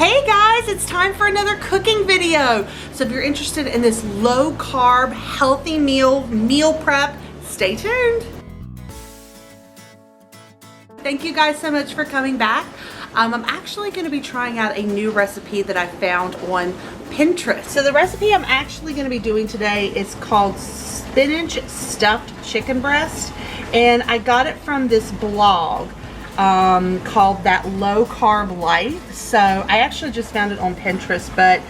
Hey guys, it's time for another cooking video. So if you're interested in this low carb, healthy meal prep, stay tuned. Thank you guys so much for coming back. I'm actually going to be trying out a new recipe that I found on Pinterest. So the recipe I'm actually going to be doing today is called spinach stuffed chicken breast, and I got it from this blog called That Low Carb Life. So I actually just found it on Pinterest, but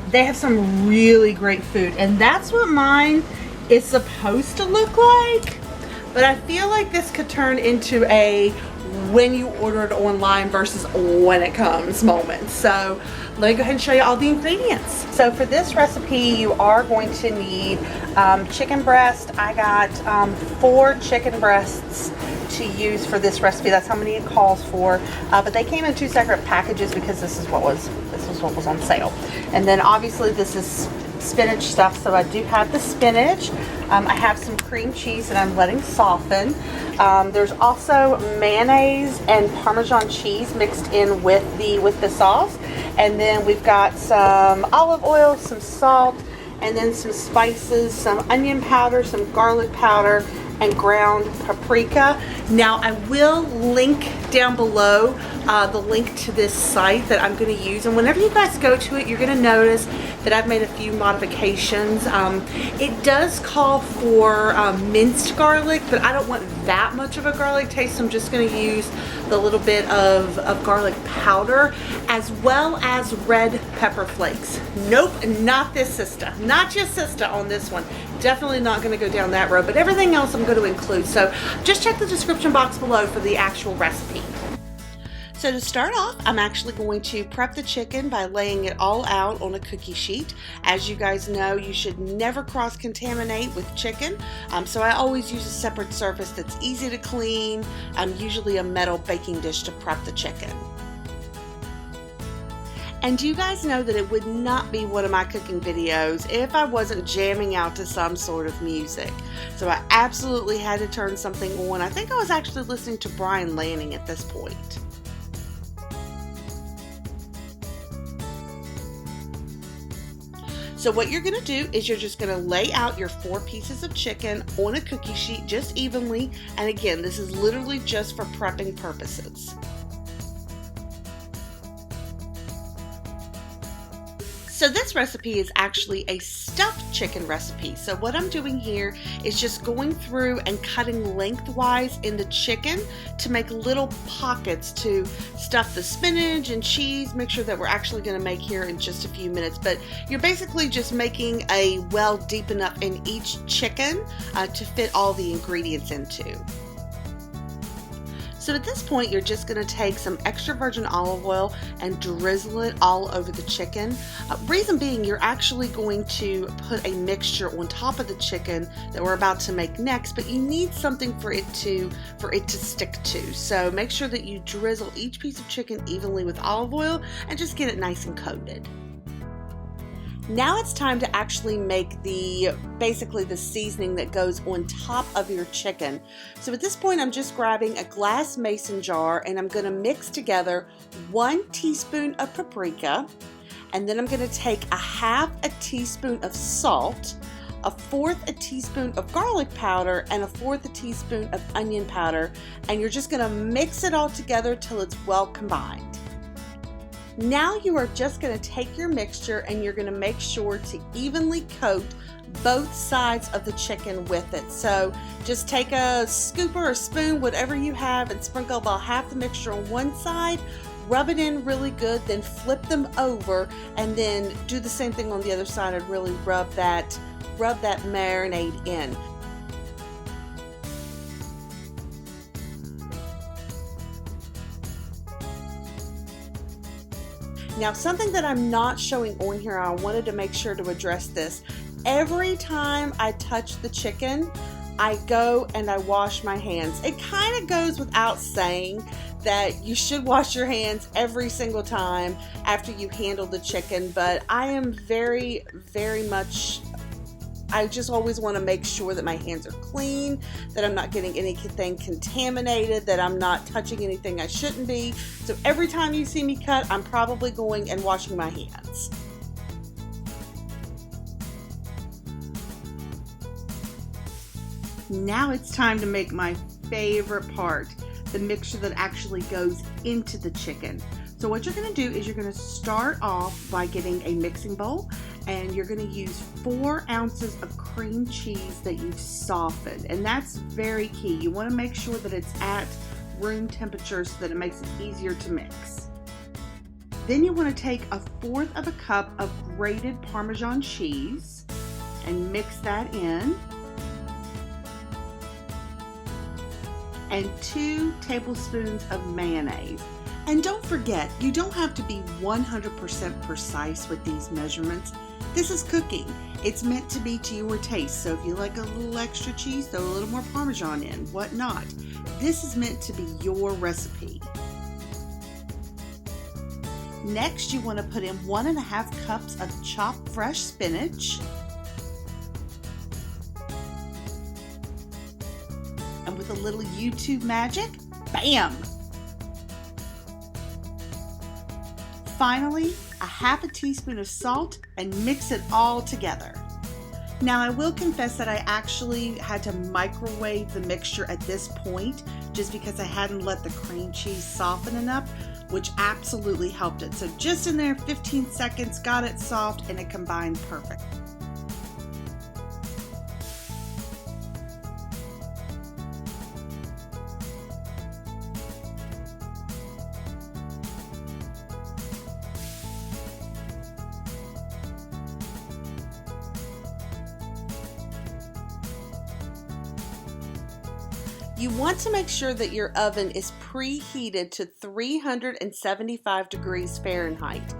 they have some really great food, and that's what mine is supposed to look like. But I feel like this could turn into a when you order it online versus when it comes moment. So let me go ahead and show you all the ingredients. So for this recipe, you are going to need chicken breast. I got 4 chicken breasts to use for this recipe. That's how many it calls for. But they came in 2 separate packages because this is what was on sale. And then obviously this is spinach stuff, so I do have the spinach. I have some cream cheese that I'm letting soften. There's also mayonnaise and Parmesan cheese mixed in with the sauce. And then we've got some olive oil, some salt, and then some spices, some onion powder, some garlic powder, and ground paprika. Now I will link down below the link to this site that I'm going to use, and whenever you guys go to it, you're going to notice that I've made a few modifications. It does call for minced garlic, but I don't want that much of a garlic taste, so I'm just going to use the little bit of garlic powder as well as red pepper flakes. Nope, not this sister, not just sister on this one. Definitely not going to go down that road, but everything else I'm going to include. So just check the description box below for the actual recipe. So to start off, I'm actually going to prep the chicken by laying it all out on a cookie sheet. As you guys know, you should never cross-contaminate with chicken, so I always use a separate surface that's easy to clean, usually a metal baking dish to prep the chicken. And you guys know that it would not be one of my cooking videos if I wasn't jamming out to some sort of music. So I absolutely had to turn something on. I think I was actually listening to Brian Lanning at this point. So what you're going to do is you're just going to lay out your 4 pieces of chicken on a cookie sheet just evenly. And again, this is literally just for prepping purposes. So this recipe is actually a stuffed chicken recipe. So what I'm doing here is just going through and cutting lengthwise in the chicken to make little pockets to stuff the spinach and cheese mixture that we're actually going to make here in just a few minutes. But you're basically just making a well deep enough in each chicken to fit all the ingredients into. So at this point, you're just going to take some extra virgin olive oil and drizzle it all over the chicken. Reason being, you're actually going to put a mixture on top of the chicken that we're about to make next, but you need something for it to stick to. So make sure that you drizzle each piece of chicken evenly with olive oil and just get it nice and coated. Now it's time to actually make basically the seasoning that goes on top of your chicken. So at this point, I'm just grabbing a glass mason jar and I'm going to mix together 1 teaspoon of paprika, and then I'm going to take a 1/2 teaspoon of salt, 1/4 teaspoon of garlic powder, and 1/4 teaspoon of onion powder, and you're just going to mix it all together till it's well combined. Now you are just going to take your mixture and you're going to make sure to evenly coat both sides of the chicken with it. So just take a scooper or spoon, whatever you have, and sprinkle about half the mixture on one side, rub it in really good, then flip them over, and then do the same thing on the other side and really rub that marinade in. Now, something that I'm not showing on here, I wanted to make sure to address this. Every time I touch the chicken, I go and I wash my hands. It kind of goes without saying that you should wash your hands every single time after you handle the chicken, but I am very, very much I just always want to make sure that my hands are clean, that I'm not getting anything contaminated, that I'm not touching anything I shouldn't be. So every time you see me cut, I'm probably going and washing my hands. Now it's time to make my favorite part, the mixture that actually goes into the chicken. So what you're going to do is you're going to start off by getting a mixing bowl, and you're going to use 4 ounces of cream cheese that you've softened, and that's very key. You want to make sure that it's at room temperature so that it makes it easier to mix. Then you want to take 1/4 of a cup of grated Parmesan cheese and mix that in, and 2 tablespoons of mayonnaise. And don't forget, you don't have to be 100% precise with these measurements. This is cooking. It's meant to be to your taste. So if you like a little extra cheese, throw a little more Parmesan in, whatnot. This is meant to be your recipe. Next, you want to put in 1½ cups of chopped fresh spinach. And with a little YouTube magic, bam! Finally, 1/2 teaspoon of salt, and mix it all together. Now I will confess that I actually had to microwave the mixture at this point just because I hadn't let the cream cheese soften enough, which absolutely helped it. So just in there, 15 seconds, got it soft, and it combined perfect. You want to make sure that your oven is preheated to 375 degrees Fahrenheit.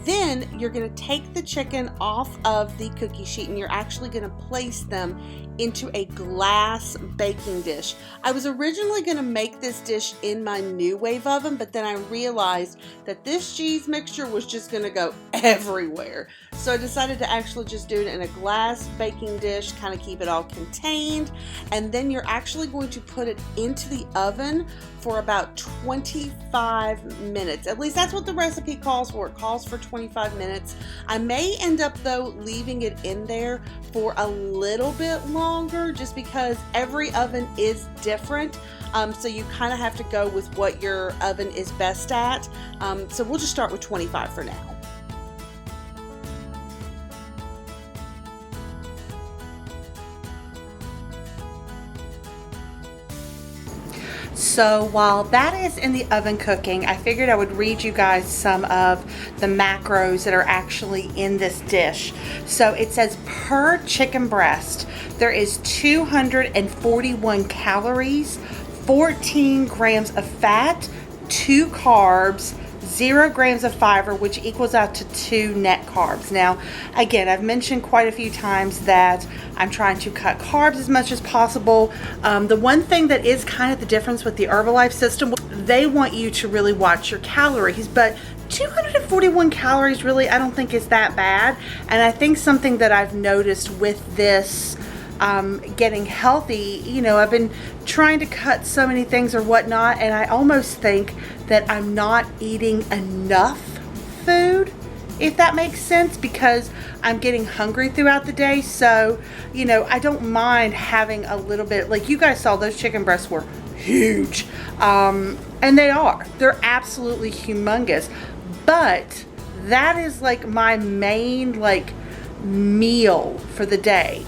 Then you're going to take the chicken off of the cookie sheet and you're actually going to place them into a glass baking dish. I was originally going to make this dish in my new wave oven, but then I realized that this cheese mixture was just going to go everywhere. So I decided to actually just do it in a glass baking dish, kind of keep it all contained. And then you're actually going to put it into the oven for about 25 minutes. At least that's what the recipe calls for. It calls for 25 minutes. I may end up though leaving it in there for a little bit longer just because every oven is different. So you kind of have to go with what your oven is best at. So we'll just start with 25 for now. So while that is in the oven cooking, I figured I would read you guys some of the macros that are actually in this dish. So it says per chicken breast, there is 241 calories, 14 grams of fat, 2 carbs, 0 grams of fiber, which equals out to 2 net carbs. Now, again, I've mentioned quite a few times that I'm trying to cut carbs as much as possible. The one thing that is kind of the difference with the Herbalife system, they want you to really watch your calories, but 241 calories really I don't think is that bad. And I think something that I've noticed with this getting healthy, you know, I've been trying to cut so many things or whatnot, and I almost think that I'm not eating enough food, if that makes sense, because I'm getting hungry throughout the day. So, you know, I don't mind having a little bit, like you guys saw, those chicken breasts were huge. And they're absolutely humongous. But that is like my main like meal for the day.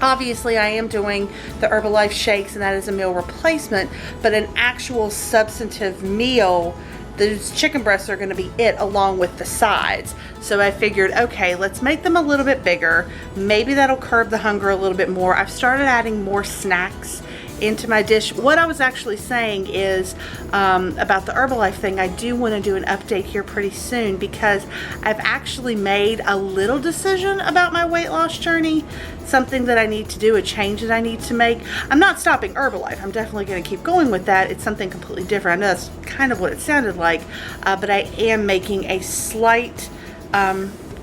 Obviously, I am doing the Herbalife shakes, and that is a meal replacement, but an actual substantive meal, those chicken breasts are going to be it along with the sides. So I figured, okay, let's make them a little bit bigger. Maybe that'll curb the hunger a little bit more. I've started adding more snacks into my dish. What I was actually saying is about the Herbalife thing, I do want to do an update here pretty soon because I've actually made a little decision about my weight loss journey, something that I need to do, a change that I need to make. I'm not stopping Herbalife. I'm definitely going to keep going with that. It's something completely different. I know that's kind of what it sounded like, but I am making a slight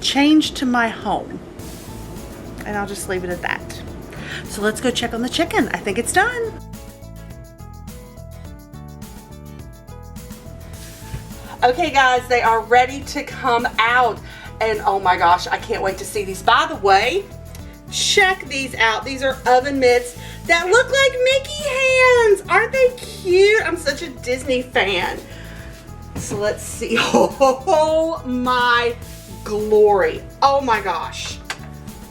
change to my home. And I'll just leave it at that. So let's go check on the chicken. I think it's done. Okay guys, they are ready to come out. And oh my gosh, I can't wait to see these. By the way, check these out. These are oven mitts that look like Mickey hands. Aren't they cute? I'm such a Disney fan. So let's see. Oh my glory. Oh my gosh.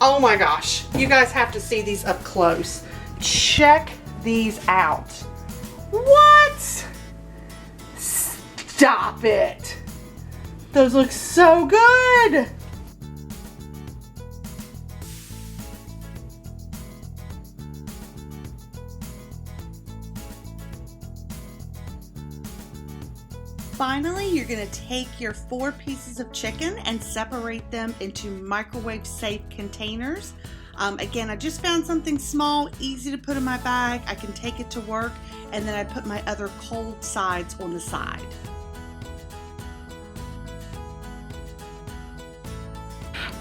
Oh my gosh. You guys have to see these up close. Check these out. What? Stop it. Those look so good. Finally, you're gonna take your 4 pieces of chicken and separate them into microwave safe containers. Again, I just found something small, easy to put in my bag. I can take it to work, and then I put my other cold sides on the side.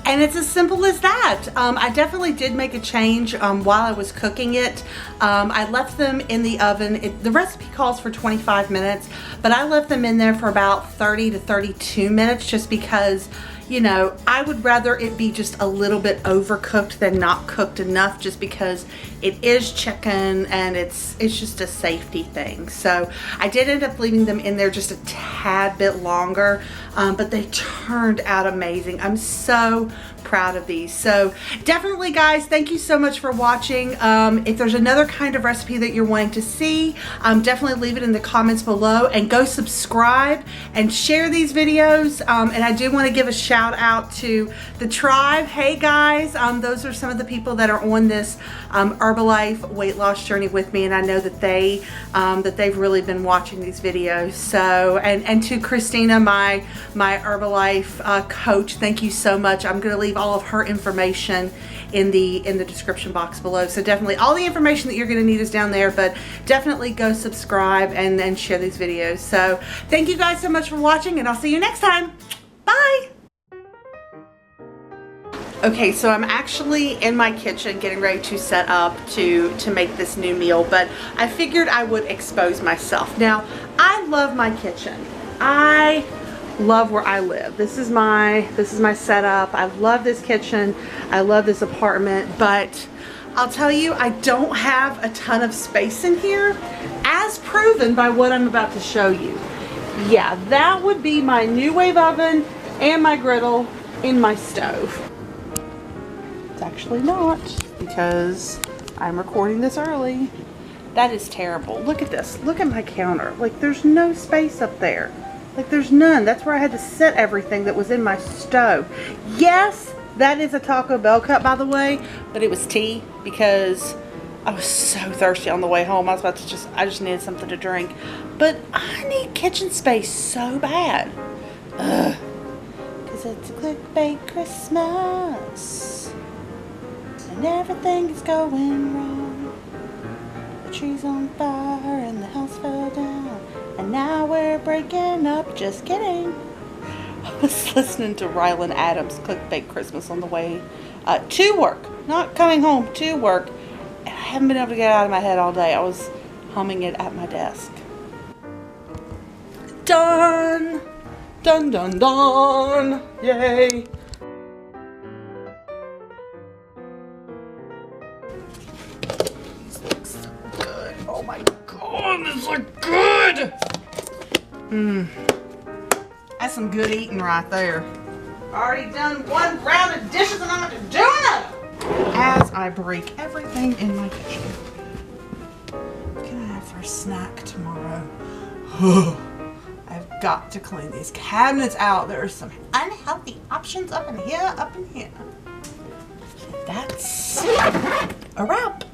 And it's as simple as that. I definitely did make a change while I was cooking it. I left them in the oven. The recipe calls for 25 minutes, but I left them in there for about 30 to 32 minutes just because, you know, I would rather it be just a little bit overcooked than not cooked enough, just because it is chicken and it's just a safety thing. So I did end up leaving them in there just a tad bit longer, but they turned out amazing. I'm so proud of these. So definitely guys, thank you so much for watching. If there's another kind of recipe that you're wanting to see, definitely leave it in the comments below, and go subscribe and share these videos. And I do want to give a shout out to the tribe. Hey guys, those are some of the people that are on this Herbalife weight loss journey with me, and I know that they've really been watching these videos. So, and to Christina, my Herbalife coach, thank you so much. I'm going to leave all of her information in the description box below. So definitely all the information that you're going to need is down there, but definitely go subscribe and share these videos. So thank you guys so much for watching, and I'll see you next time. Bye. Okay, so I'm actually in my kitchen getting ready to set up to make this new meal, but I figured I would expose myself. Now, I love my kitchen. I love where I live. This is my setup. I love this kitchen. I love this apartment, but I'll tell you, I don't have a ton of space in here, as proven by what I'm about to show you. Yeah, that would be my new wave oven and my griddle in my stove. It's actually not, because I'm recording this early. That is terrible. Look at this. Look at my counter. Like, there's no space up there. Like, there's none. That's where I had to set everything that was in my stove. Yes, that is a Taco Bell cup, by the way, but it was tea because I was so thirsty on the way home. I was about to I just needed something to drink. But I need kitchen space so bad. Ugh. Because it's a clickbait Christmas. And everything is going wrong. The tree's on fire and the house fell down. And now we're breaking up. Just kidding. I was listening to Rylan Adams' Clickbait Christmas on the way to work. Not coming home, to work. And I haven't been able to get it out of my head all day. I was humming it at my desk. Done! Dun dun dun! Yay! These look so good. Oh my god, these look good! That's some good eating right there. Already done one round of dishes and I'm about to do another! As I break everything in my kitchen. What can I have for a snack tomorrow? I've got to clean these cabinets out. There are some unhealthy options up in here, That's a wrap.